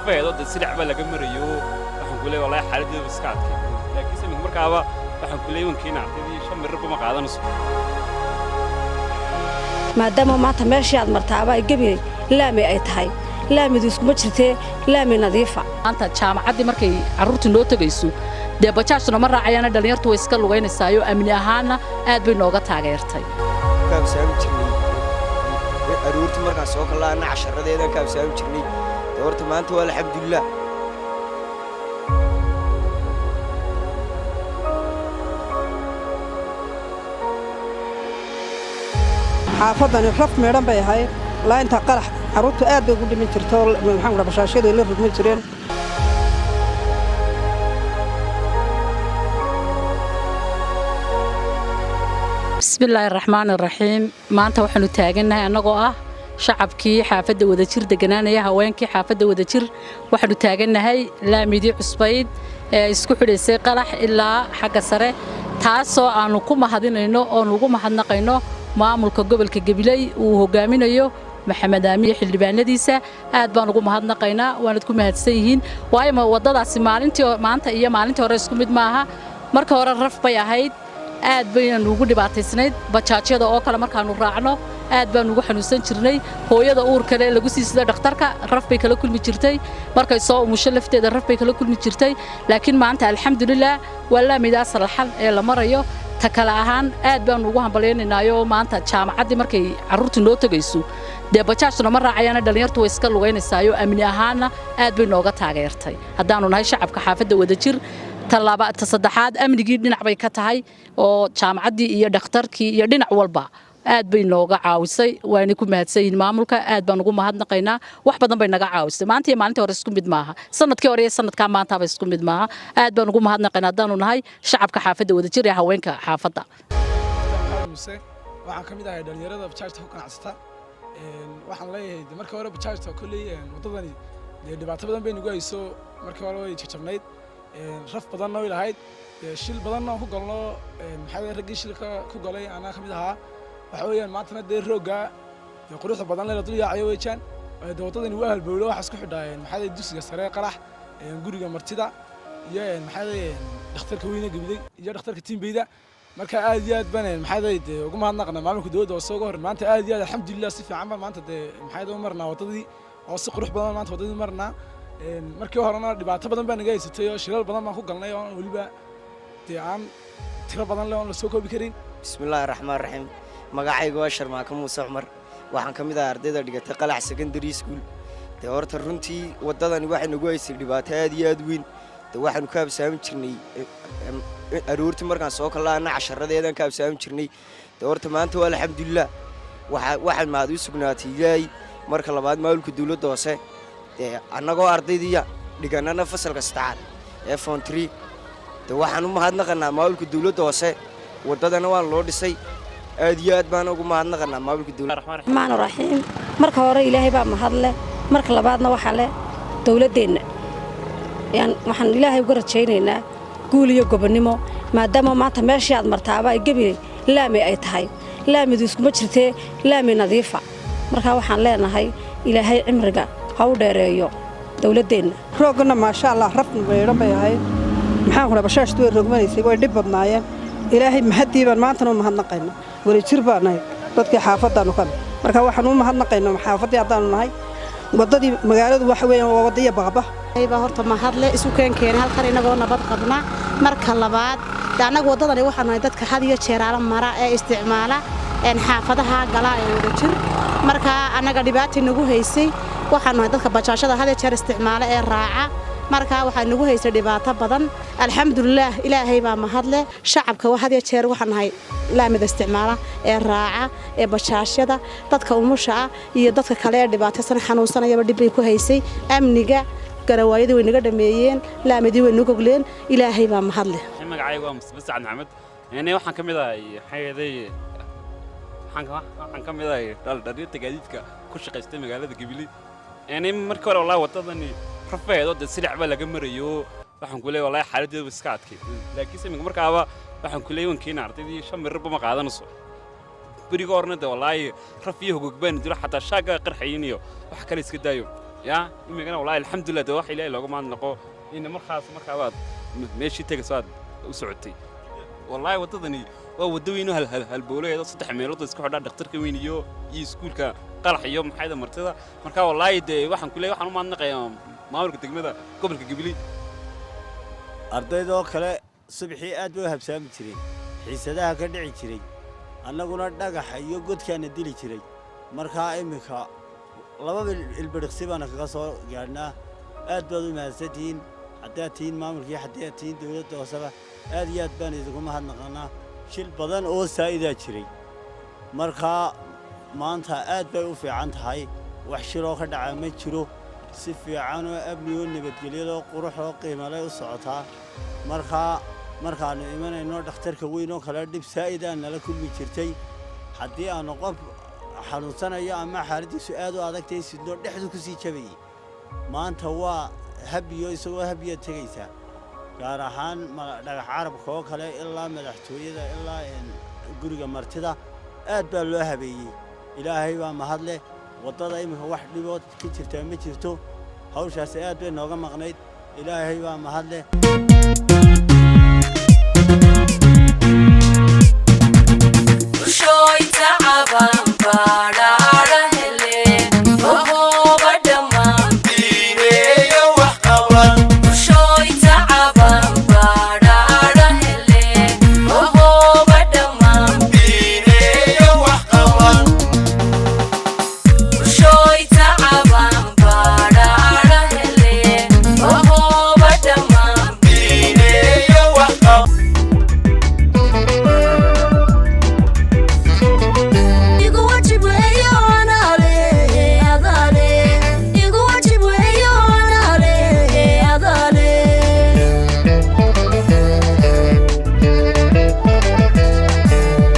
rafeedo dad silic baa laga marayo waxaan ku leeyahay wallahi xaaladdeedu iska adkay laakiin se markaaba waxaan ku leeyahay wankiina ardaydi 5 mirir ma qaadanayso maadaama maanta meeshii aad martaaba ay gabi laami ay tahay laamidu iskuma jirtee laami nadiifa maanta jaamacadii markay carruurtu noo tagayso dee bajaajtuna ma raacayana dhalinyartu way iska lugaynaysayo amni ahaana aad bay nooga taageertay kaabsaamin jirnay aruurti markaan soo kalaana casharadeedan kaabsaamin jirnay horta maanta waa alxamdulillah xaafadani raf meedhan bay ahayd ilaa intaa qarax carruurtu aad bay ugu dhimin jirto maxaan kudhaa bashaashyadu ay la rugmi jireen bismillaahi raxmaani raxiim maanta waxaanu taagannahay annagoo ah shacabkii xaafadda wadajir deganaanaya haweenkii xaafadda wadajir waxaanu taagannahay laamidii cusbayd ee isku xidhaysay qalax ilaa xagga sare taasoo aanu ku mahadinayno oonu ugu mahadnaqayno maamulka gobolka Gabiley uu hogaaminayo maxamed aamiin xildhibaanadiisa aad baan ugu mahadnaqaynaa waanad ku mahadsan yihiin waayo wadadaasi maanta iyo maalintii hore isku mid maaha marka hore raf bay ahayd aad baynu ugu dhibaataysnayd bajaajyada oo kale markaanu raacno aad baan ugu xanuunsan jirnay hooyada uurka leh lagu siisada dhakhtarka raf bay kala kulmi jirtay markay soo umusho lafteeda raf bay kala kulmi jirtay laakiin maanta alxamdulillah waa laamidaas salaxan ee la marayo ta kala ahaan aad baan ugu hambalyeynaynayo maanta jaamacadii markay carruurtu noo tagayso dee bajaajtuna ma raacayana dhalinyartu way iska lugaynaysayo amni ahaana aad bay nooga taageertay haddaanu nahay shacabka xaafadda wadajir ta saddexaad amnigii dhinac bay ka tahay oo jaamacaddii iyo dhakhtarkii iyo dhinac walba aad bay nooga caawisay waana ku mahadsan yihiin maamulka aad baan ugu mahadnaqaynaa wax badan bay naga caawisay maanta iyo maalintii hore isku mid maaha sanadkii hore iyo sanadka maanta isku mid maaha aad baan ugu mahadnaqaynaa haddaanu nahay shacabka xaafadda wadajir ee haweenka xaafadda waxaan ka mid ahay dhalinyarada bajaajta ku ganacsata waxaan leeyahay markii hore bajaajta kolley wadadani dhibaato badan bay nagu hayso markii hore way jajabnayd raf badanna way lahayd shil badanna ku galno maxaa raggii shilka ku galay anaa ka mid ahaa waxa weeyaan maantana dee roogga quruxda badan la dul yaacayo weejaan wadadani waa halbowlo waxa isku xidhaayeen maxaa dugsiga sare qarax guriga martida iyo maxaa dhakhtarka weyne Gabiley iyo dhakhtarka Timbeyda marka aad iyo aad baan maxaa ugu mahadnaqnaa maamulka dawladda oo soo hor maanta aad iyo aad alxamdulillah si fiican baan maanta maxaa marnaa wadadii oo si qurux badan maanta wadadii marnaa markii horena dhibaato badan baan naga haysatay oo shilal badan baan ku galnay oo waliba aan tiro badan leh oo la soo koobi karin bismillaahir rahmaanir rahiim magacaygu waa Sharmaaka Muuse Cumar waxaan ka mid ahay ardayda dhigatay Qalax Secondary School horta runtii wadadani waxay nagu haysay dhibaato aad iyo aad weyn waxaanu ka habsaamin jirnay aruurti markaan soo kalaana casharadeedan ka habsaamin jirnay horta maanta waa alxamdulillah waxaan mahad u sugnaatay Ilaahay marka labaad maamulka dawladda hoose annagoo ardaydiya dhiganana fasalka saddexaad ee form 3 waxaan u mahadnaqaynaa maamulka dawladda hoose wadadana waan loo dhisay aad iyo aad baan ugu mahadnaqaynaa maamulka dawladda raxmaan raxiim marka hore Ilaahay baa mahad leh marka labaadna waxa leh dawladdeena waxaan Ilaahay uga rajaynaynaa guul iyo gobonimo maadaama maanta meeshii aad martaaba ay gabi laami ay tahay laamidu iskuma jirtee laami nadiifa marka waxaan leenahay Ilaahay cimriga ha u dheereeyo dawladdeena roogna ma sha Allah raf meedhan bay ahayd maxaan kula bashaashtu way rogmanaysay way dhib badnaayeen Ilaahay mahadii baan maanta u mahadnaqaynaa wadajir baan nahay dadkii xaafaddaanu kan marka waxaan u mahadnaqaynaa xaafaddii haddaanu nahay wadadii magaaladu waxa weeyaan waa wadada baaba ayba horta mahadle isu keenkeen halkan inagoo nabad qabna marka labaad anagu wadadani waxaan nahay dadka had iyo jeer ala mara ee isticmaala xaafadaha gala ee wadajir marka anaga dhibaato nagu haysay waxaan nahay dadka bajaajada had iyo jeer isticmaala ee raaca marka waxa nagu haysay dhibaato badan alxamdulillah Ilaahay baa mahadle shacabka had iyo jeer waxaan nahay laamida isticmaala ee raaca ee bajaajada dadka umusha iyo dadka kale ee dhibaataysan xanuunsanayaba dhib bay ku haysay amniga garawaayada way naga dhameeyeen laamidii way nagu gogleen Ilaahay baa mahadle magacaygu waa Mustafa Saad Maxamed waxaan ka mid ahay hay'aday waxaan ka mid ahay dhalinyarada gaadiidka ku shaqeystay magaalada Gabiley markii hore wallahi wadadani rafeedo dad silic baa laga marayo waxaan ku leeyahay wallahi xaaladdeedu iska adkay laakiin se markaaba waxaan ku leeyahay wankiina ardaydi 5 mirir ma qaadanayso bariga horna wallahi raf iyo hogogbaan jiro xataa shaaga qarxayn iyo wax kale iska daayo يا إمي والله الحمد لله ده واحد إلهي لو ما نقو إن مرخص مركبات ماشي تجساد وسعتي والله وتظني ودوينه هالبوليه صدح ميلود isku xidha dhakhtarka weyn iyo iskuulka qarax iyo maxayda martida marka wallahi de waxaan u maadnaqayaa maamulka degmada gobolka Gabiley ardaydoo kale subaxii aad bay habsaami jireen xiisadaha ka dhici jiray annaguna dhagax iyo godkaana dili jiray marka imika laba ilbiriqsi baan kaga soo gaarnaa aad baad u mahadsantihiin haddaad tihiin maamulkii haddaad tihiin dawladda hooseba aad iyo aad baan idinku mahadnaqanaa shil badan oo saa'idaa jiray marka maanta aad bay u fiican tahay wax shiloo ka dhaca ma jiro si fiican oo amni oo nabadgelyo qurux oo qiimo leh u socotaa markaanu imanayno dhakhtarka weyn oo kale dhib saa'idaan nala kulmi jirtay haddii aanu qof xanuunsanayo ama xaaladiisu aad u adagtay sidoo dhexdu ku sii jabayay maanta waa habiyo isagoo habiya tegaysa gaar ahaan dhagax carabka oo kale ilaa madaxtooyada ilaa guriga martida aad baa loo habeeyey ilaahay baa mahad leh wadada imika wax dhibood ka jirta ma jirto hawshaas aad bay nooga maqnayd ilaahay baa mahad leh وشوي تعبان